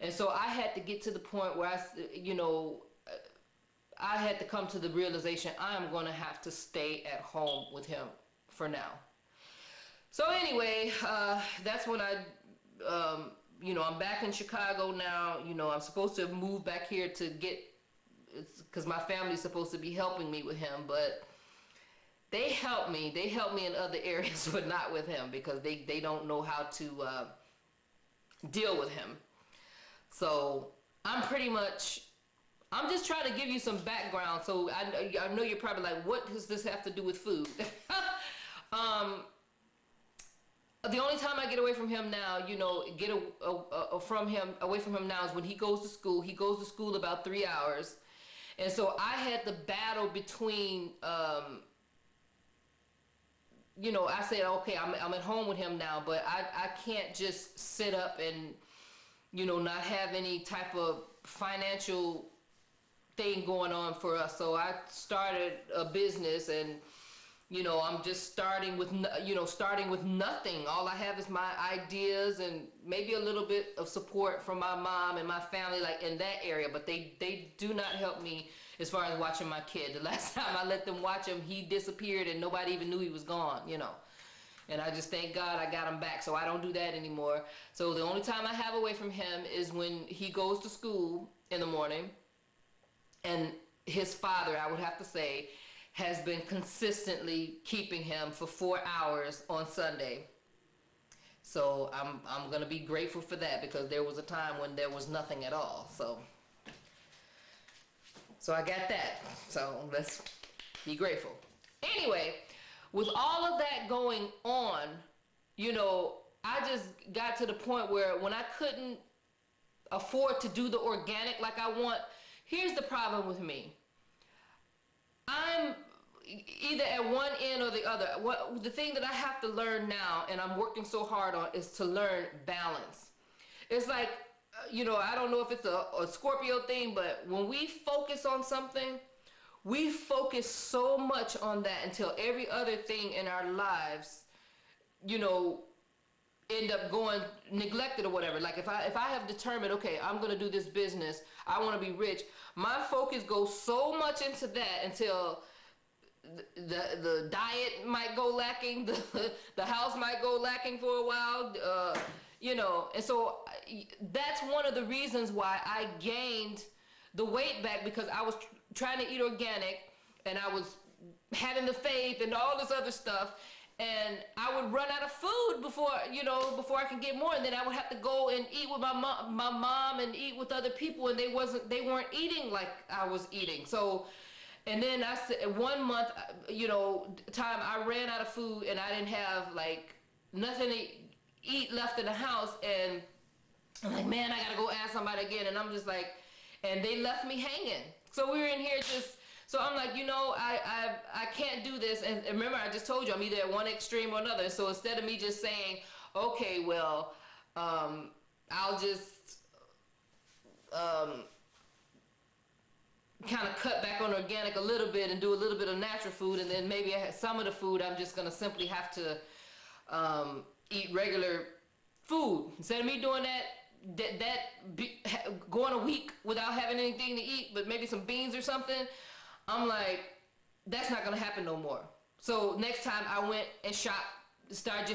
And so I had to get to the point where I had to come to the realization I'm going to have to stay at home with him for now. So anyway, that's when I'm back in Chicago now. I'm supposed to move back here to get, because my family's supposed to be helping me with him, but they help me in other areas, but not with him, because they don't know how to deal with him. So I'm just trying to give you some background. So I know you're probably like, what does this have to do with food? The only time I get away from him now, away from him now is when he goes to school. He goes to school about 3 hours. And so I had the battle between, I said, okay, I'm at home with him now, but I can't just sit up and, not have any type of financial thing going on for us. So I started a business, and I'm just starting with nothing. All I have is my ideas and maybe a little bit of support from my mom and my family, like in that area, but they do not help me as far as watching my kid. The last time I let them watch him, he disappeared and nobody even knew he was gone, And I just thank God I got him back, so I don't do that anymore. So the only time I have away from him is when he goes to school in the morning, and his father, I would have to say, has been consistently keeping him for 4 hours on Sunday. So I'm gonna be grateful for that, because there was a time when there was nothing at all. So I got that. So let's be grateful. Anyway, with all of that going on, I just got to the point where when I couldn't afford to do the organic like I want, here's the problem with me. I'm either at one end or the other. The thing that I have to learn now, and I'm working so hard on, is to learn balance. It's like, I don't know if it's a Scorpio thing, but when we focus on something, we focus so much on that until every other thing in our lives, end up going neglected or whatever. Like if I have determined, okay, I'm going to do this business, I want to be rich, my focus goes so much into that until the diet might go lacking, the house might go lacking for a while, and so that's one of the reasons why I gained the weight back, because I was trying to eat organic and I was having the faith and all this other stuff, and I would run out of food before I could get more, and then I would have to go and eat with my mom and eat with other people, and they weren't eating like I was eating. So, and then I said 1 month, time I ran out of food and I didn't have like nothing to eat left in the house, and I'm like, man, I gotta go ask somebody again, and I'm just like, and they left me hanging. So we were in here so I'm like, I can't do this. And remember, I just told you I'm either at one extreme or another. So instead of me just saying, okay, well, I'll just kind of cut back on organic a little bit and do a little bit of natural food, and then maybe some of the food I'm just gonna simply have to eat regular food. Instead of me doing going a week without having anything to eat, but maybe some beans or something, I'm like, that's not gonna happen no more. So next time I went and start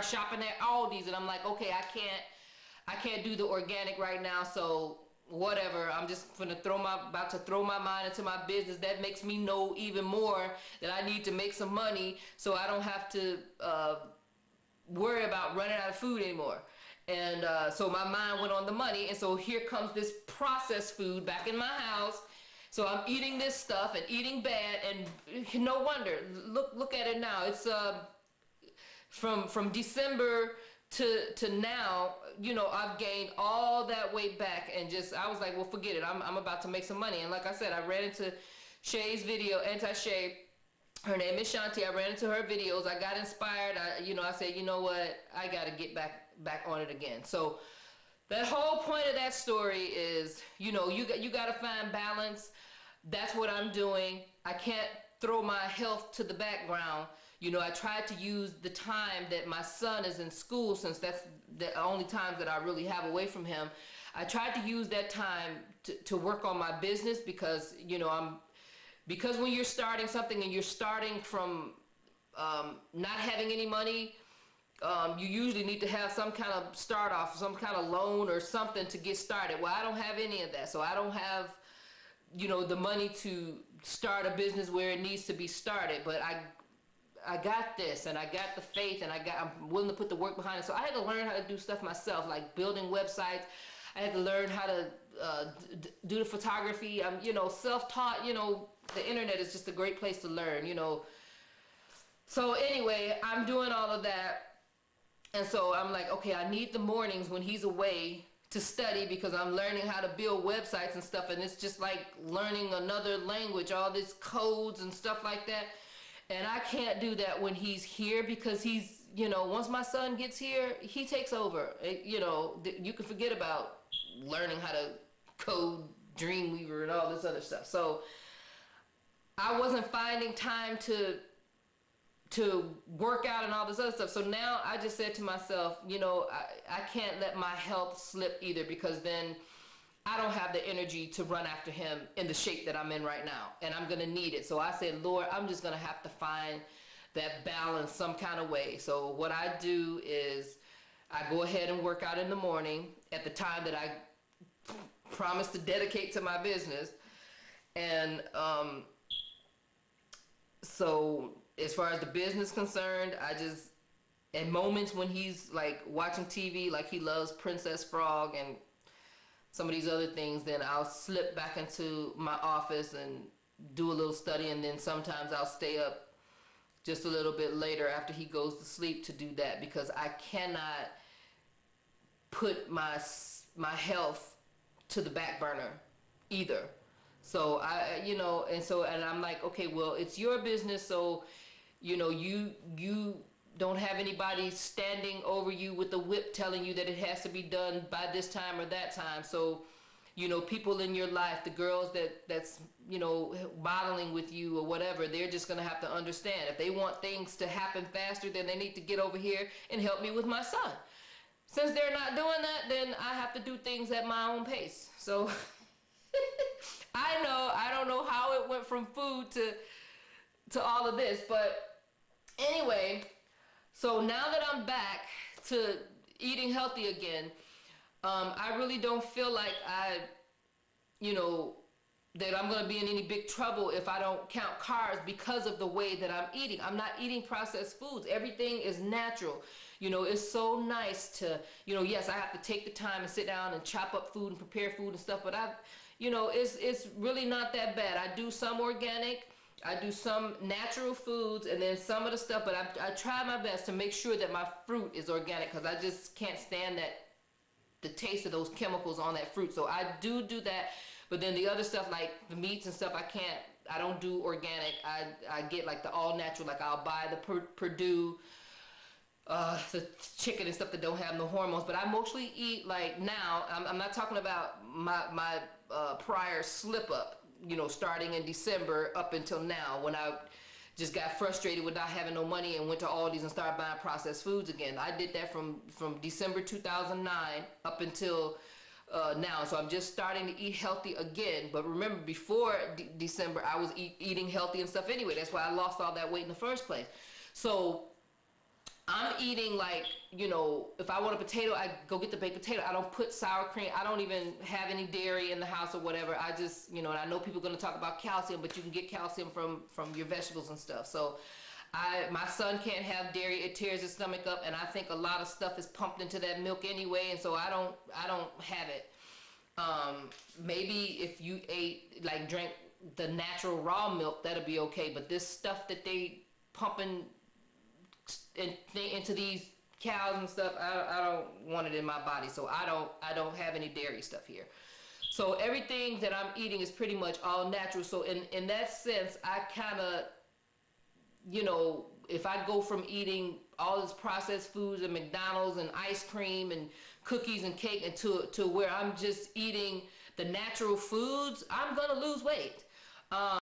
shopping at Aldi's, and I'm like, okay, I can't do the organic right now, so whatever, I'm just about to throw my mind into my business. That makes me know even more that I need to make some money so I don't have to worry about running out of food anymore. And so my mind went on the money, and so here comes this processed food back in my house. So I'm eating this stuff and eating bad, and no wonder. Look at it now. It's from December to now, I've gained all that weight back, and I was like, well, forget it. I'm about to make some money. And like I said, I ran into Shay's video, Anti-Shay. Her name is Shanti. I ran into her videos. I got inspired. I said, you know what? I got to get back on it again. So that whole point of that story is, you got to find balance. That's what I'm doing. I can't throw my health to the background. I tried to use the time that my son is in school, since that's the only times that I really have away from him. I tried to use that time to work on my business because, you know, because when you're starting something and you're starting from not having any money, you usually need to have some kind of start off, some kind of loan or something to get started. Well, I don't have any of that. So I don't have, you know, the money to start a business where it needs to be started. But I got this, and I got the faith, and I'm willing to put the work behind it. So I had to learn how to do stuff myself, like building websites. I had to learn how to do the photography. I'm, you know, self-taught. You know, the internet is just a great place to learn, you know. So anyway, I'm doing all of that. And so I'm like, okay, I need the mornings when he's away to study because I'm learning how to build websites and stuff. And it's just like learning another language, all these codes and stuff like that. And I can't do that when he's here because he's, you know, once my son gets here, he takes over. You know, you can forget about learning how to code Dreamweaver and all this other stuff. So I wasn't finding time to work out and all this other stuff. So now I just said to myself, you know, I can't let my health slip either because then I don't have the energy to run after him in the shape that I'm in right now. And I'm going to need it. So I said, Lord, I'm just going to have to find that balance some kind of way. So what I do is I go ahead and work out in the morning at the time that I promised to dedicate to my business. And so as far as the business concerned, I just, at moments when he's like watching TV, like he loves Princess Frog and some of these other things, then I'll slip back into my office and do a little study, and then sometimes I'll stay up just a little bit later after he goes to sleep to do that because I cannot put my health to the back burner either. So you know, and I'm like, okay, well, it's your business, so you know, you don't have anybody standing over you with the whip telling you that it has to be done by this time or that time. So, you know, people in your life, the girls that's, you know, modeling with you or whatever, they're just going to have to understand. If they want things to happen faster, then they need to get over here and help me with my son. Since they're not doing that, then I have to do things at my own pace. So I don't know how it went from food to all of this, but anyway, so now that I'm back to eating healthy again, I really don't feel like you know, that I'm going to be in any big trouble if I don't count carbs because of the way that I'm eating. I'm not eating processed foods. Everything is natural. You know, it's so nice to, you know, yes, I have to take the time and sit down and chop up food and prepare food and stuff, but you know, it's really not that bad. I do some organic. I do some natural foods and then some of the stuff, but I try my best to make sure that my fruit is organic because I just can't stand the taste of those chemicals on that fruit. So I do that, but then the other stuff like the meats and stuff, I don't do organic. I get like the all natural, like I'll buy the Perdue, the chicken and stuff that don't have no hormones, but I mostly eat like now, I'm not talking about my prior slip up, you know, starting in December up until now when I just got frustrated with not having no money and went to Aldi's and started buying processed foods again. I did that from December 2009 up until now. So I'm just starting to eat healthy again. But remember, before December, I was eating healthy and stuff anyway. That's why I lost all that weight in the first place. So I'm eating like, you know, if I want a potato, I go get the baked potato. I don't put sour cream. I don't even have any dairy in the house or whatever. I just, you know, and I know people are going to talk about calcium, but you can get calcium from your vegetables and stuff. So my son can't have dairy. It tears his stomach up, and I think a lot of stuff is pumped into that milk anyway, and so I don't have it. Maybe if you drank the natural raw milk, that'll be okay, but this stuff that they pumping into these cows and stuff, I don't want it in my body, so I don't have any dairy stuff here. So everything that I'm eating is pretty much all natural. So in that sense, I kind of, you know, if I go from eating all this processed foods and McDonald's and ice cream and cookies and cake and to where I'm just eating the natural foods, I'm gonna lose weight.